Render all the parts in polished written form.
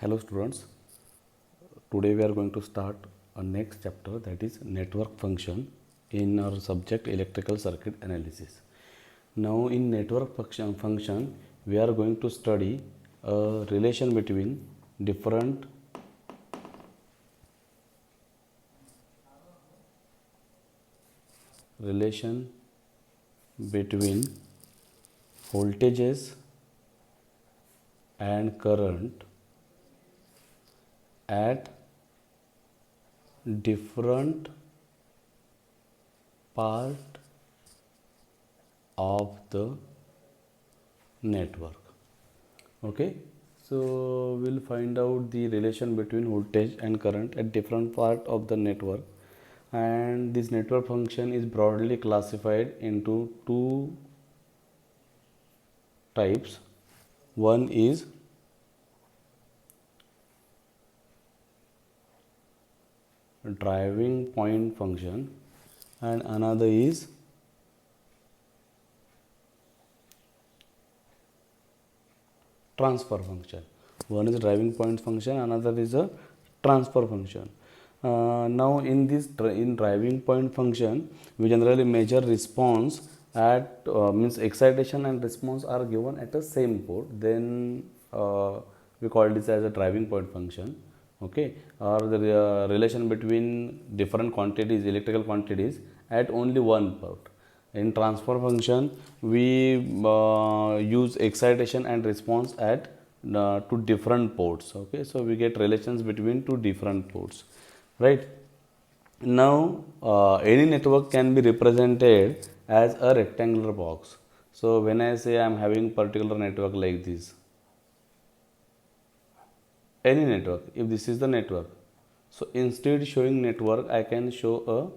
Hello students, today we are going to start a next chapter, that is network function in our subject electrical circuit analysis. Now in network function we are going to study a relation between different relation between voltages and current at different part of the network. Okay, so we'll find out the relation between voltage and current at different part of the network, and this network function is broadly classified into two types. One is driving point function and another is transfer function. One is driving point function, another is a transfer function. Now in this in driving point function we generally measure response at means excitation and response are given at the same port, then we call this as a driving point function. Okay, or the relation between different quantities, electrical quantities at only one port. In transfer function we use excitation and response at two different ports. Okay, so we get relations between two different ports, right? Now any network can be represented as a rectangular box. So when I say I am having particular network like this, any network, if this is the network, so instead showing network I can show a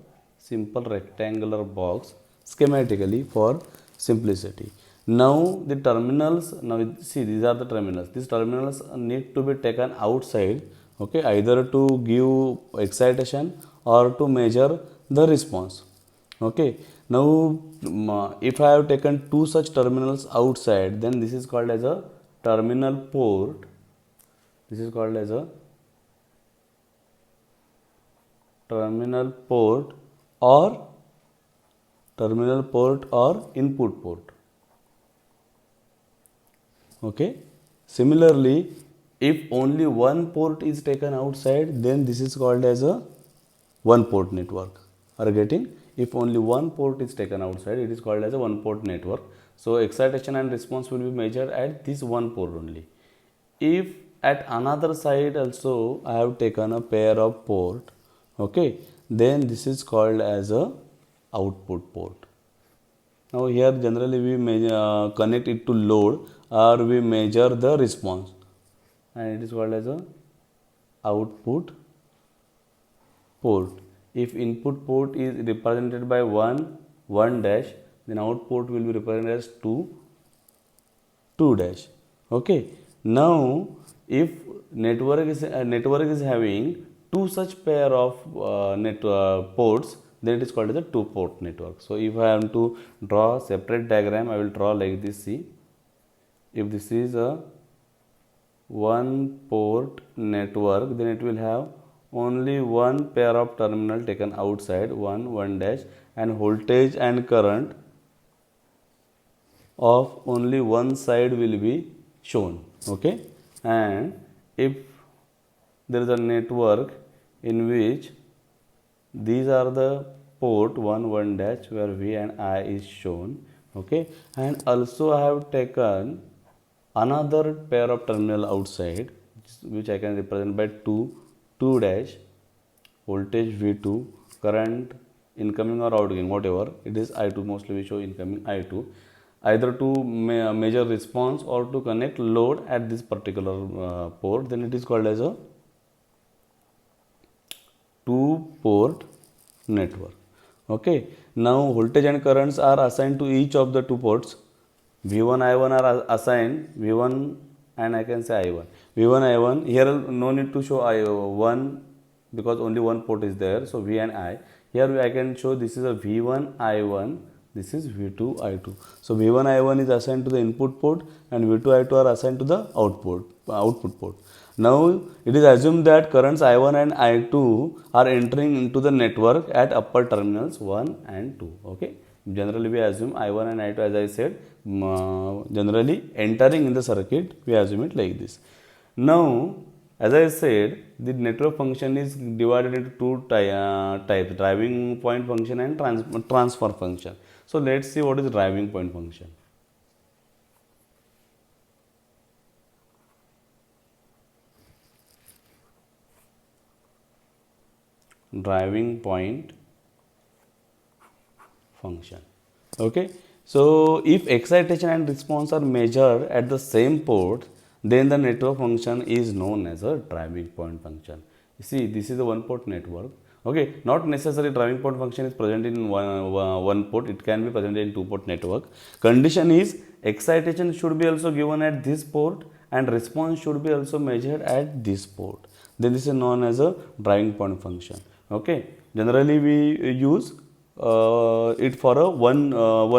simple rectangular box schematically for simplicity. Now the terminals, now see these are the terminals, these terminals need to be taken outside, okay, either to give excitation or to measure the response. Okay, now if I have taken two such terminals outside, then this is called as a terminal port. This is called as a terminal port or input port. Okay, similarly if only one port is taken outside, then this is called as a one port network. Are you getting? If only one port is taken outside, it is called as a one port network. So excitation and response will be measured at this one port only. If at another side also I have taken a pair of port, okay, then this is called as a output port. Now here generally we connect it to load or we measure the response, and it is called as a output port. If input port is represented by 1 dash, then output will be represented as 2 dash. Okay, now if network is having two such pair of ports, then it is called as a two port network. So if I am to draw separate diagram, I will draw like this. See, if this is a one port network, then it will have only one pair of terminal taken outside, 1 dash, and voltage and current of only one side will be shown. Okay, and if there is a network in which these are the port 1 dash where V and I is shown, okay, and also I have taken another pair of terminal outside which I can represent by 2 dash, voltage V2, current incoming or outgoing, whatever it is, I2, mostly we show incoming I2, either to measure response or to connect load at this particular port, then it is called as a two port network. Okay, now voltage and currents are assigned to each of the two ports. V1 I1 are assigned, V1 and I can say I1. V1 I1, here no need to show I1 because only one port is there, so V and I. Here I can show this is a V1 I1 This is V2 I2. So V1 I1 is assigned to the input port and V2 I2 are assigned to the output port. Now it is assumed that currents I1 and I2 are entering into the network at upper terminals 1 and 2. Okay. Generally we assume I1 and I2, as I said, generally entering in the circuit, we assume it like this. Now, as I said, the network function is divided into two types, driving point function and transfer function. So let's see what is driving point function. Driving point function. Okay. So if excitation and response are measured at the same port, then the network function is known as a driving point function. You see, this is a one port network. Okay, not necessarily driving point function is present in one port, it can be present in two port network. Condition is excitation should be also given at this port and response should be also measured at this port. Then this is known as a driving point function. Okay, generally we use it for a one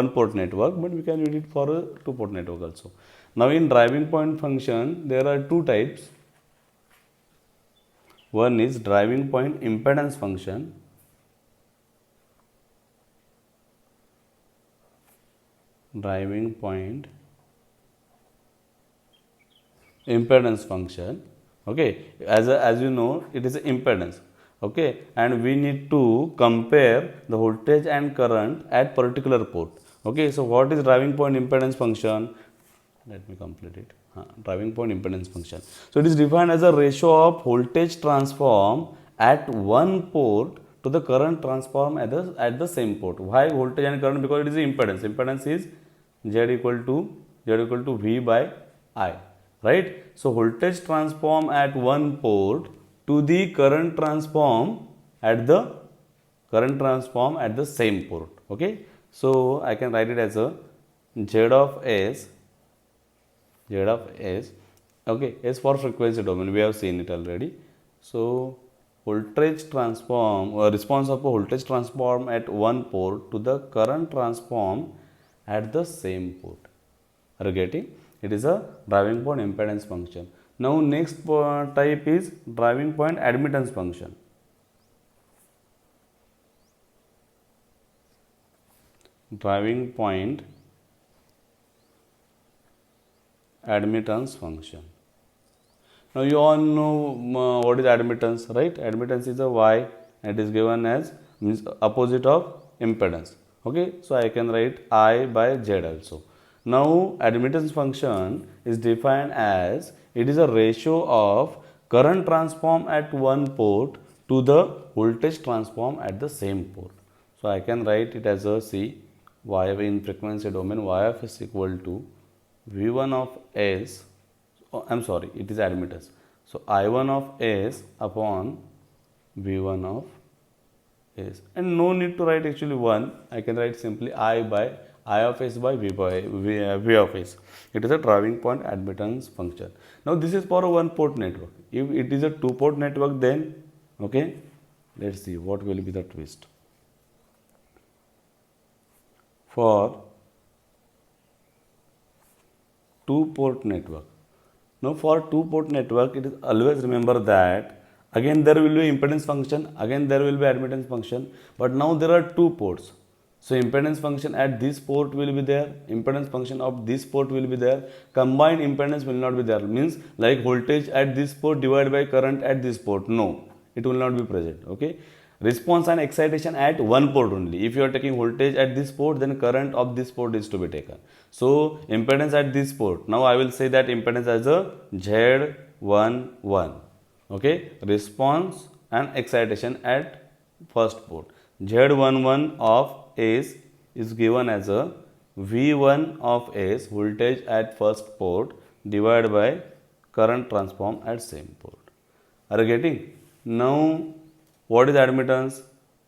port network, but we can use it for a two port network also. Now in driving point function there are two types. One is driving point impedance function. Driving point impedance function. Okay, as you know, it is impedance. Okay, and we need to compare the voltage and current at particular port. Okay, so what is driving point impedance function? Let me complete it. Driving point impedance function. So it is defined as a ratio of voltage transform at one port to the current transform at the same port. Why voltage and current? Because it is impedance. Impedance is Z equal to V by I. Right? So voltage transform at one port to the current transform at the same port. Okay. So I can write it as a Z of S. Okay, S for frequency domain, we have seen it already. So voltage transform response of a voltage transform at one port to the current transform at the same port. Are you getting? It is a driving point impedance function. Now next type is driving point admittance function. Driving point admittance function. Now you all know what is admittance, right? Admittance is a Y and it is given as means opposite of impedance. Okay, so I can write I by Z also. Now admittance function is defined as it is a ratio of current transform at one port to the voltage transform at the same port. So I can write it as a C Y in frequency domain Y of S equal to V1 of S, I am sorry, it is admittance. So I1 of S upon V1 of S, and no need to write actually 1, I can write simply I of S by V of S. It is a driving point admittance function. Now this is for a one port network. If it is a two port network, then okay, let's see what will be the twist. For two port network. Now for two port network, it is always remember that again there will be impedance function, again there will be admittance function, but now there are two ports. So impedance function at this port will be there, impedance function of this port will be there, combined impedance will not be there, means like voltage at this port divided by current at this port, no, it will not be present. Okay. Response and excitation at one port only. If you are taking voltage at this port, then current of this port is to be taken. So impedance at this port. Now I will say that impedance as a Z11. Okay, response and excitation at first port. Z11 of S is given as a V1 of S, voltage at first port, divided by current transform at same port. Are you getting? Now what is admittance?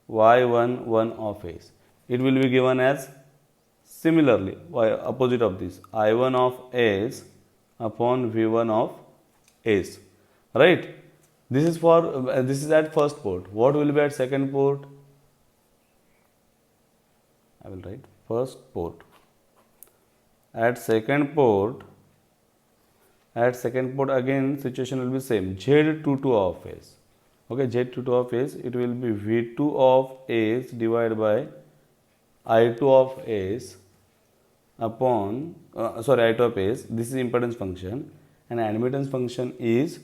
Y11 of S. It will be given as similarly opposite of this I1 of S upon V1 of S. Right? This is for this is at first port. What will be at second port? I will write first port. At second port again situation will be same, Z22 of S. Okay, Z22 of S, it will be V2 of S divided by I2 of S upon I2 of S. This is impedance function, and admittance function is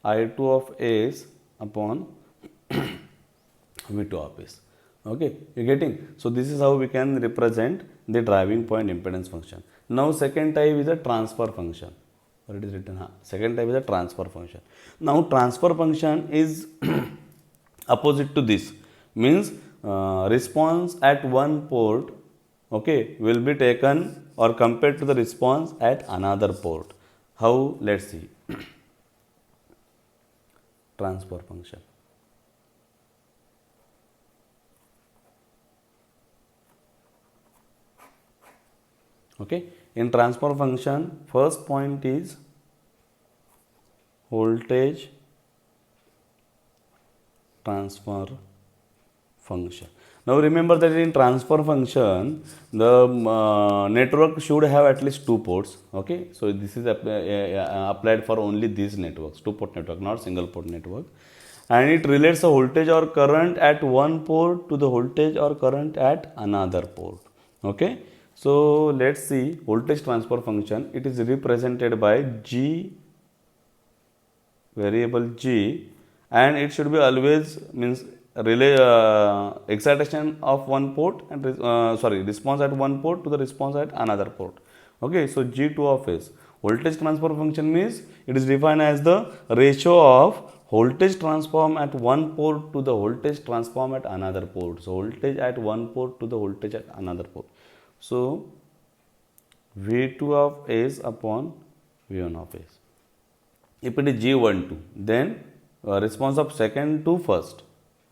I2 of S upon V2 of S. Okay, you getting? So this is how we can represent the driving point impedance function. Now second type is a transfer function. Or it is written, second type is a transfer function. Now transfer function is opposite to this, means response at one port, okay, will be taken or compared to the response at another port. How? Let's see. Transfer function. Okay, in transfer function, first point is voltage transfer function. Now remember that in transfer function, the network should have at least two ports. Okay, so this is applied for only these networks, two port network, not single port network, and it relates the voltage or current at one port to the voltage or current at another port. Okay, so let's see voltage transfer function. It is represented by G, variable G, and it should be always means relay excitation of one port and response at one port to the response at another port. Okay, so G2 of S. Voltage transfer function means it is defined as the ratio of voltage transform at one port to the voltage transform at another port. So voltage at one port to the voltage at another port. So V2 of S upon V1 of S. If it is G12, then response of second to first.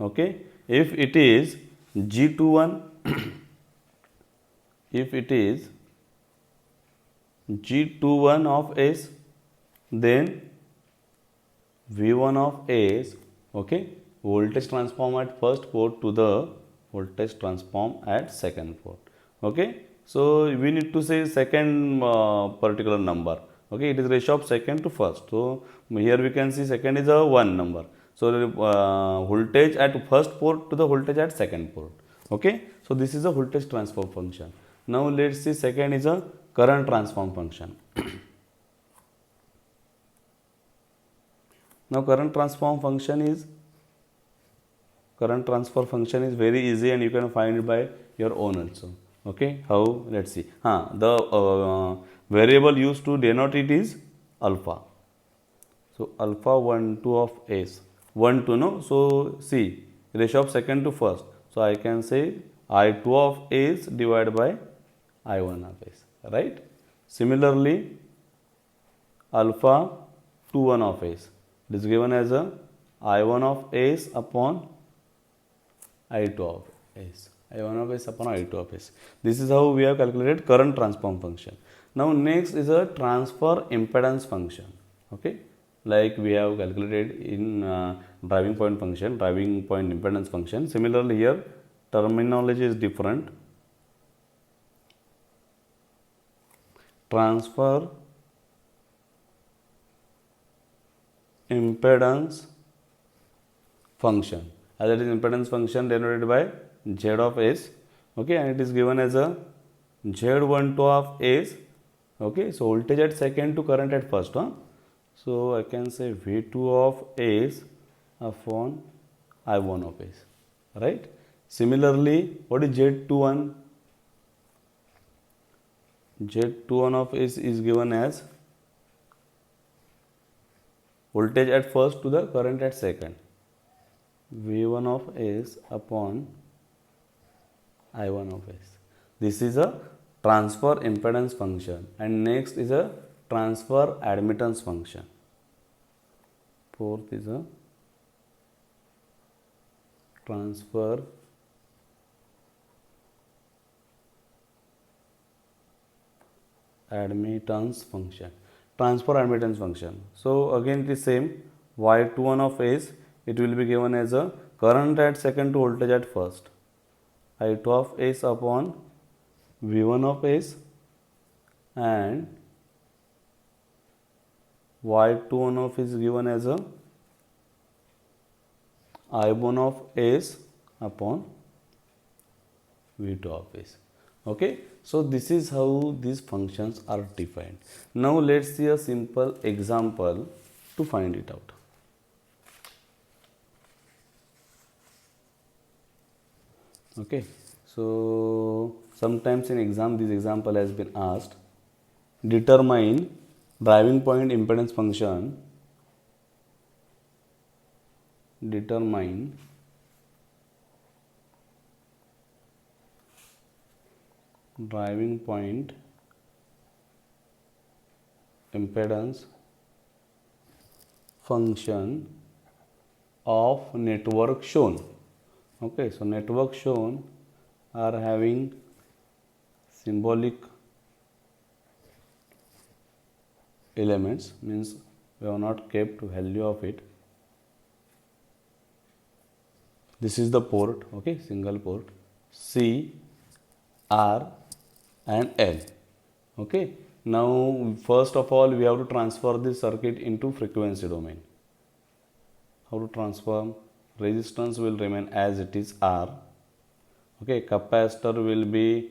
Okay, if it is G21, if it is G21 of S, then V1 of S, okay, voltage transform at first port to the voltage transform at second port. Okay, so we need to say second particular number. Okay, it is ratio of second to first. So here we can see second is a 1 number. So voltage at first port to the voltage at second port. Okay, so this is a voltage transfer function. Now let's see second is a current transform function. Now current transfer function is very easy and you can find it by your own also. Okay, how? Let's see. The variable used to denote it is alpha. So alpha 1 2 of S. 1 2, no? So see, ratio of second to first. So I can say I2 of S divided by I1 of S, right? Similarly, alpha 2 1 of S. It is given as a I1 of S upon I2 of S. I1 of S upon I2 of S. This is how we have calculated current transform function. Now next is a transfer impedance function. Okay, like we have calculated in driving point function, driving point impedance function. Similarly here terminology is different. Transfer impedance function, as it is impedance function denoted by Z of S. Okay, and it is given as a Z12 of S. Okay, so voltage at second to current at first. So I can say V2 of S upon I1 of S, right? Similarly, what is Z21? Z21 of S is given as voltage at first to the current at second. V1 of S upon I1 of S. This is a transfer impedance function, and next is a transfer admittance function. Fourth is a transfer admittance function. Transfer admittance function. So again it is same. Y21 of S, it will be given as a current at second to voltage at first. I2 of S upon V1 of S and Y21 of is given as a I1 of S upon V2 of S. Okay, so this is how these functions are defined. Now let's see a simple example to find it out. Okay, so sometimes in exam this example has been asked. Determine driving point impedance function. Determine driving point impedance function of network shown. Okay, so network shown are having symbolic elements, means we have not kept value of it. This is the port, okay, single port C, R and L. Okay, now first of all we have to transfer this circuit into frequency domain. How to transform? Resistance will remain as it is R. Okay, capacitor will be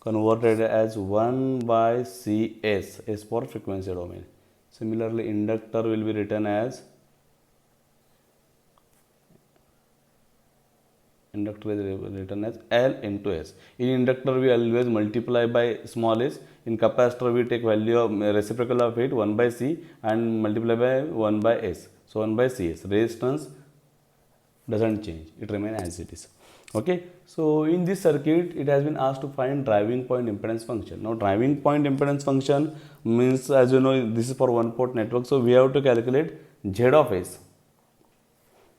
converted as 1 by Cs, S for frequency domain. Similarly, inductor will be written as L into S. In inductor we always multiply by small s. In capacitor we take value of reciprocal of it 1 by C and multiply by 1 by S. So 1 by Cs. Resistance doesn't change, it remains as it is. Okay, so in this circuit it has been asked to find driving point impedance function. Now driving point impedance function means, as you know, this is for one port network, so we have to calculate Z of S.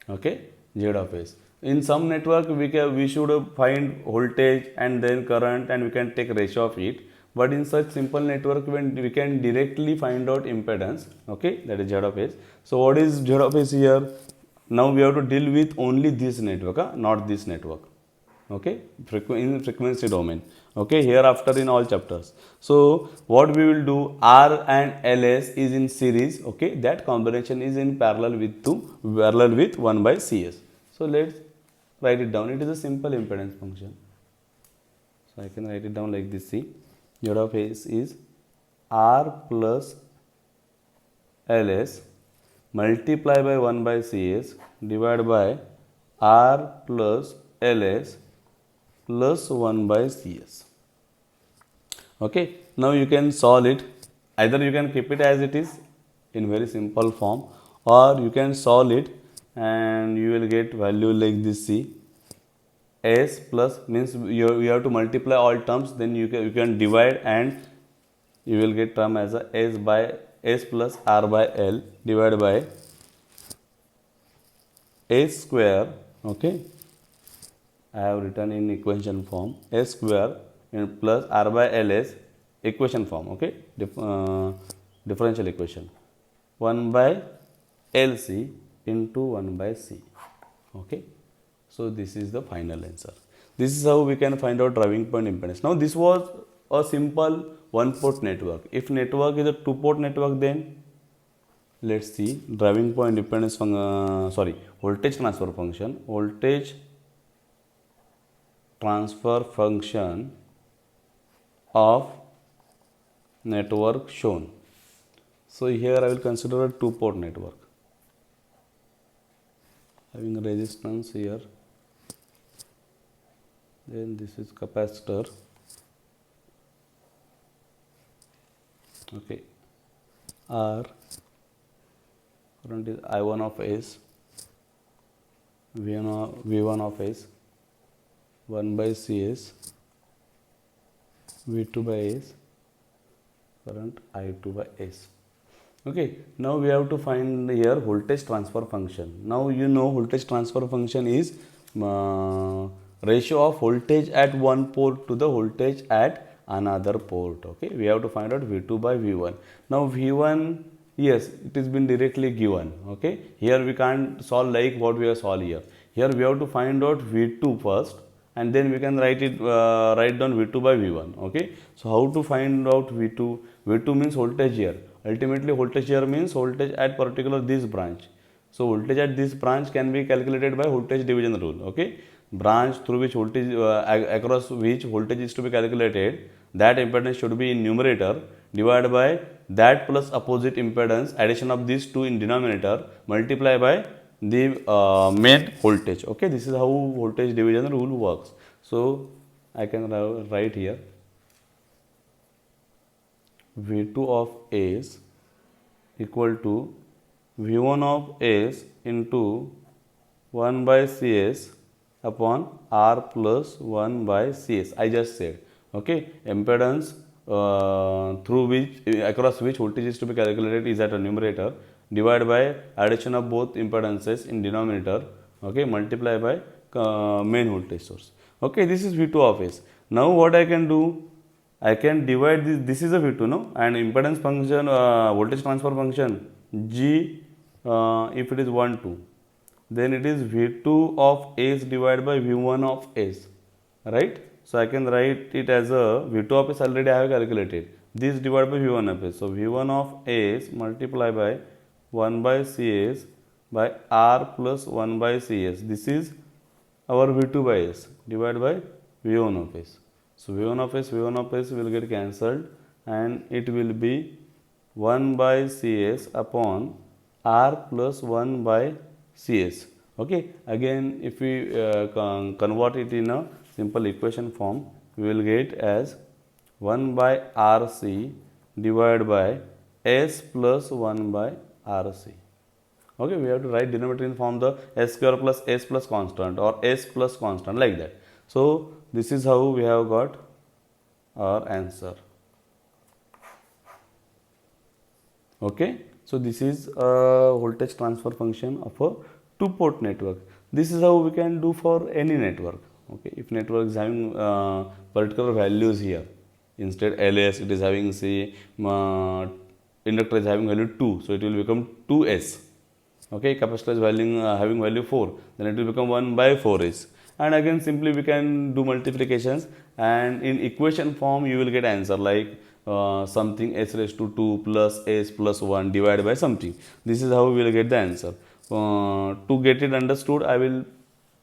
Okay, Z of S. In some network we should find voltage and then current and we can take ratio of it, but in such simple network when we can directly find out impedance, okay, that is Z of S. So what is Z of S here? Now we have to deal with only this network, not this network. Okay, in frequency domain. Okay, hereafter in all chapters. So what we will do, R and LS is in series. Okay, that combination is in parallel with 1 by Cs. So let's write it down. It is a simple impedance function. So I can write it down like this. See, Z of S is R plus LS multiply by 1 by Cs divided by R plus LS plus 1 by Cs. Okay, now you can solve it. Either you can keep it as it is in very simple form, or you can solve it and you will get value like this. See, S plus means you have to multiply all terms, then you can divide and you will get term as a S by S plus R by L divided by S square. Okay, I have written in equation form S square plus R by LS equation form. Okay, differential equation 1 by LC into 1 by C. Okay, so this is the final answer. This is how we can find out driving point impedance. Now this was a simple one port network. If network is a two port network, then let's see driving point impedance voltage transfer function. Voltage transfer function of network shown. So here I will consider a two port network having resistance here, then this is capacitor. Okay, R, current is I1 of S, V1 of S, 1 by Cs, V2 by S, current I2 by S. Okay, now we have to find here voltage transfer function. Now you know voltage transfer function is ratio of voltage at one port to the voltage at another port. Okay, we have to find out V2 by V1. Now V1, yes, it has been directly given. Okay, here we can't solve like what we have solved here. Here we have to find out V2 first and then we can write down V2 by V1. Okay, so how to find out V2? V2 means voltage here. Ultimately voltage here means voltage at particular this branch. So voltage at this branch can be calculated by voltage division rule. Okay, branch through which voltage across which voltage is to be calculated, that impedance should be in numerator divided by that plus opposite impedance, addition of these two in denominator, multiply by the main voltage. Okay, this is how voltage division rule works. So I can write here V2 of S equal to V1 of S into 1 by Cs upon R plus 1 by Cs. I just said, okay, impedance through which across which voltage is to be calculated is at a numerator, divided by addition of both impedances in denominator, okay, multiply by main voltage source. Okay, this is V2 of S. Now what I can do, I can divide this is a V2, no, and impedance function, voltage transfer function G, if it is 1, 2, then it is V2 of S divided by V1 of S, right? So I can write it as a V2 of S already I have calculated, this divided by V1 of S. So V1 of S multiply by 1 by Cs by R plus 1 by Cs. This is our V2 by S divided by V1 of S. So V1 of S will get cancelled and it will be 1 by Cs upon R plus 1 by Cs. Okay, again if we convert it in a simple equation form, we will get as 1 by RC divided by S plus 1 by RC. Okay, we have to write denominator in form the S square plus S plus constant or S plus constant, like that. So this is how we have got our answer. Okay, so this is a voltage transfer function of a two-port network. This is how we can do for any network. Okay, if network is having particular values here, instead LS it is having, say, inductor is having value 2, so it will become 2S. Okay, capacitor is having value 4, then it will become 1 by 4S. And again simply we can do multiplications, and in equation form you will get answer like something S raised to 2 plus S plus 1 divided by something. This is how we will get the answer. To get it understood, I will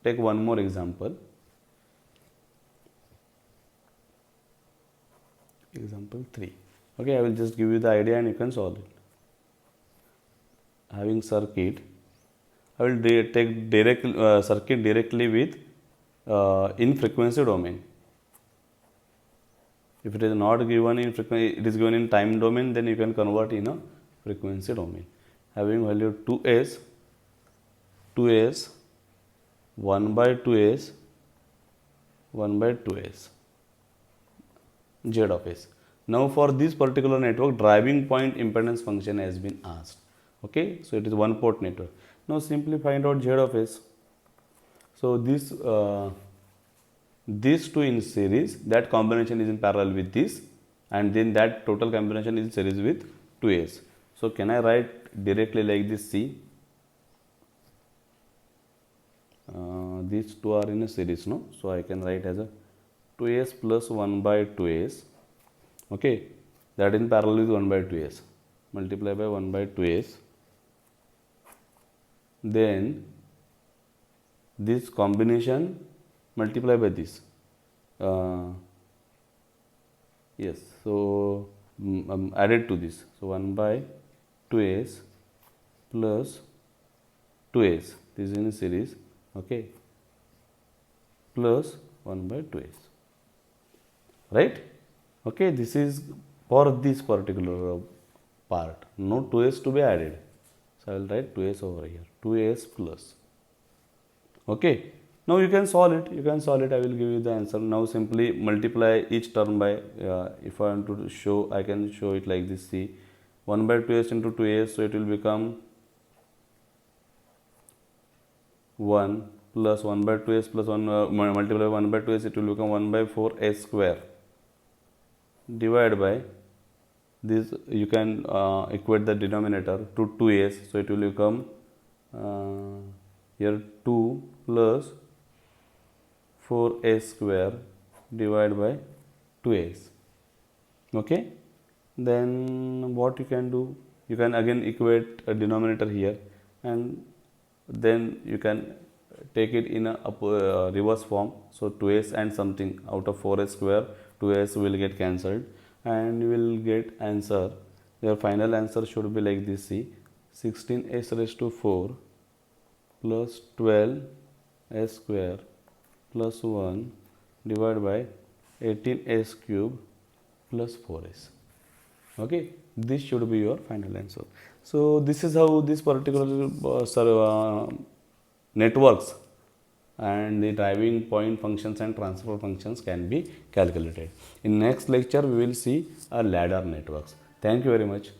take one more example. Example 3. Okay, I will just give you the idea and you can solve it. Having circuit, I will take circuit directly with in frequency domain. If it is not given in frequency, it is given in time domain, then you can convert in a frequency domain. Having value 2S, 1 by 2S, 1 by 2S, Z of S. Now for this particular network, driving point impedance function has been asked. Okay, so it is one port network. Now simply find out Z of S. So these two in series, that combination is in parallel with this, and then that total combination is in series with 2S. So can I write directly like this? See, these two are in a series, no? So I can write as a 2S plus 1 by 2S. Okay, that in parallel is 1 by 2S, multiply by 1 by 2S. Then this combination multiply by this. Yes, so added to this. So 1 by 2S plus 2S, this is in a series, okay, plus 1 by 2S, right? Okay, this is for this particular part, no 2S to be added. So I will write 2S over here, 2S plus. Okay, now you can solve it. I will give you the answer. Now simply multiply each term by, if I want to show, I can show it like this. See, 1 by 2S into 2S, so it will become 1 plus 1 by 2S plus 1, multiply 1 by 2S, it will become 1 by 4S square, divided by this, you can equate the denominator to 2S, so it will become here 2 plus 4s square divided by 2s. Okay, then what you can do, you can again equate a denominator here, and then you can take it in a reverse form. So 2s and something out of 4s square, 2s will get cancelled, and you will get answer. Your final answer should be like this. See, 16s raised to 4 plus 12s square plus 1 divided by 18s cube plus 4s. Okay, this should be your final answer. So this is how this particular networks and the driving point functions and transfer functions can be calculated. In next lecture we will see a ladder networks. Thank you very much.